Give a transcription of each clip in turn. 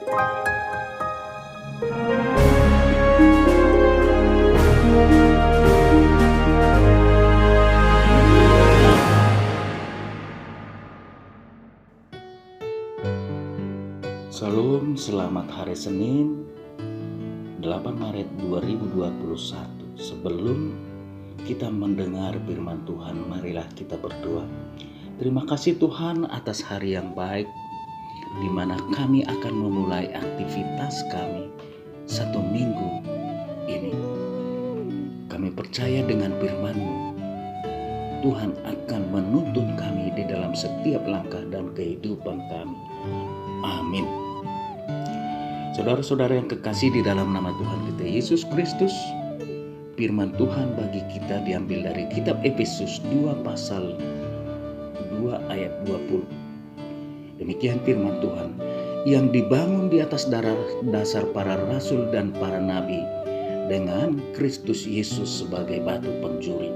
Salam, selamat hari Senin 8 Maret 2021. Sebelum kita mendengar firman Tuhan, marilah kita berdoa. Terima kasih Tuhan atas hari yang baik, di mana kami akan memulai aktivitas kami satu minggu ini. Kami percaya dengan firman-Mu, Tuhan akan menuntun kami di dalam setiap langkah dan kehidupan kami. Amin. Saudara-saudara yang kekasih di dalam nama Tuhan kita Yesus Kristus, firman Tuhan bagi kita diambil dari kitab Efesus 2 pasal 2 ayat 20. Demikian firman Tuhan, yang dibangun di atas dasar para rasul dan para nabi, dengan Kristus Yesus sebagai batu penjuri.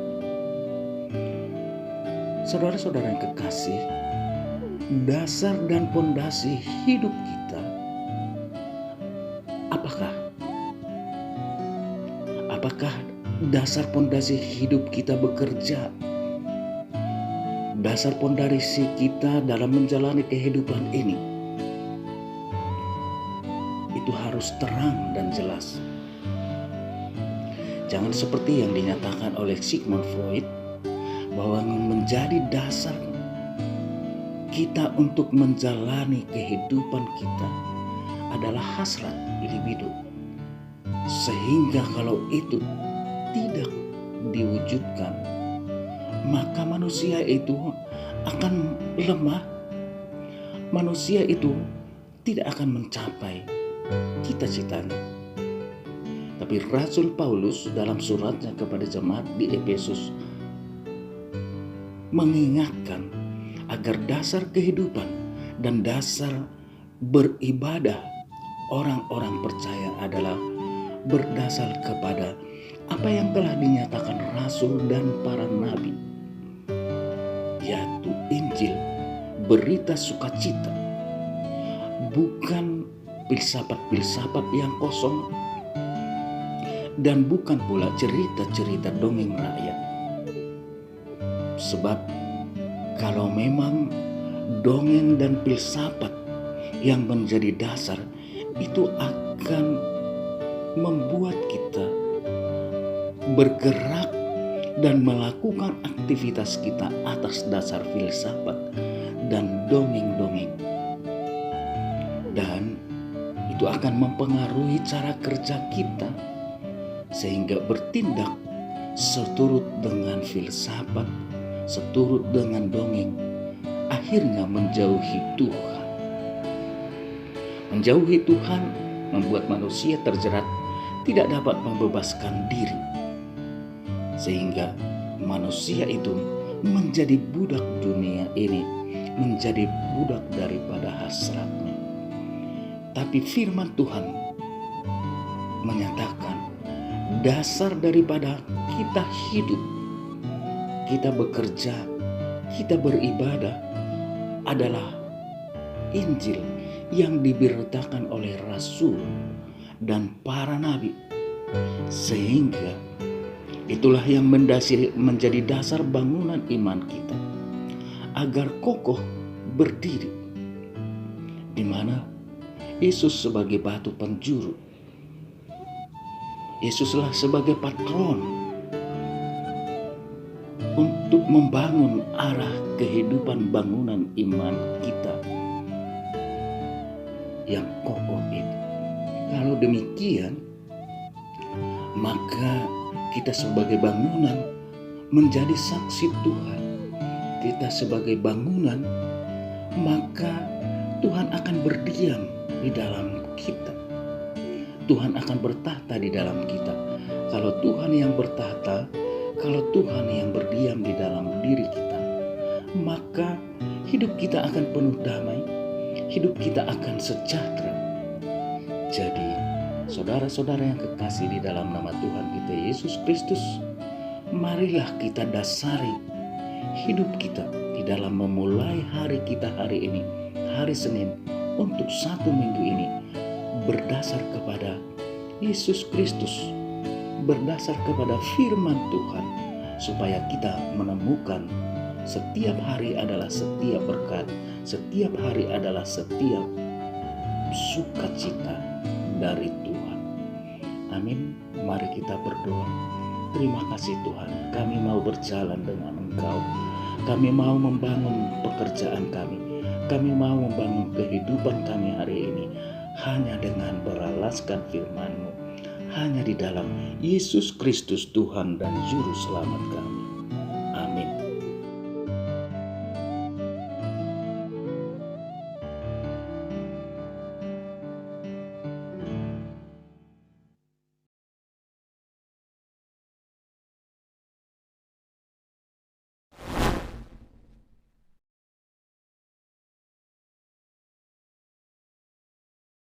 Saudara-saudara yang kekasih, dasar dan pondasi hidup kita apakah dasar pondasi hidup kita bekerja? Dasar pondasi kita dalam menjalani kehidupan ini itu harus terang dan jelas. Jangan seperti yang dinyatakan oleh Sigmund Freud, bahwa menjadi dasar kita untuk menjalani kehidupan kita adalah hasrat libido. Sehingga kalau itu tidak diwujudkan, maka manusia itu akan lemah. Manusia itu tidak akan mencapai cita-citanya. Tapi Rasul Paulus dalam suratnya kepada jemaat di Efesus mengingatkan agar dasar kehidupan dan dasar beribadah orang-orang percaya adalah berdasar kepada apa yang telah dinyatakan rasul dan para nabi, yaitu Injil, berita sukacita, bukan filsafat-filsafat yang kosong, dan bukan pula cerita-cerita dongeng rakyat. Sebab kalau memang dongeng dan filsafat yang menjadi dasar, itu akan membuat kita bergerak dan melakukan aktivitas kita atas dasar filsafat dan dongeng-dongeng. Dan itu akan mempengaruhi cara kerja kita, sehingga bertindak seturut dengan filsafat, seturut dengan dongeng, akhirnya menjauhi Tuhan. Menjauhi Tuhan membuat manusia terjerat, tidak dapat membebaskan diri, sehingga manusia itu menjadi budak dunia ini, menjadi budak daripada hasratnya. Tapi firman Tuhan menyatakan dasar daripada kita hidup, kita bekerja, kita beribadah adalah Injil yang diberitakan oleh rasul dan para nabi, sehingga itulah yang menjadi dasar bangunan iman kita agar kokoh berdiri, di mana Yesus sebagai batu penjuru, Yesuslah sebagai patron untuk membangun arah kehidupan bangunan iman kita yang kokoh itu. Kalau demikian, maka kita sebagai bangunan menjadi saksi Tuhan. Kita sebagai bangunan, maka Tuhan akan berdiam di dalam kita. Tuhan akan bertahta di dalam kita. Kalau Tuhan yang bertahta, kalau Tuhan yang berdiam di dalam diri kita, maka hidup kita akan penuh damai, hidup kita akan sejahtera. Jadi, saudara-saudara yang kekasih di dalam nama Tuhan kita Yesus Kristus, marilah kita dasari hidup kita di dalam memulai hari kita hari ini, hari Senin, untuk satu minggu ini berdasar kepada Yesus Kristus, berdasar kepada firman Tuhan, supaya kita menemukan setiap hari adalah setiap berkat, setiap hari adalah setiap sukacita dari Tuhan. Amin. Mari kita berdoa. Terima kasih Tuhan, kami mau berjalan dengan Engkau. Kami mau membangun pekerjaan kami mau membangun kehidupan kami hari ini hanya dengan beralaskan firman-Mu, hanya di dalam Yesus Kristus Tuhan dan Juru Selamat kami.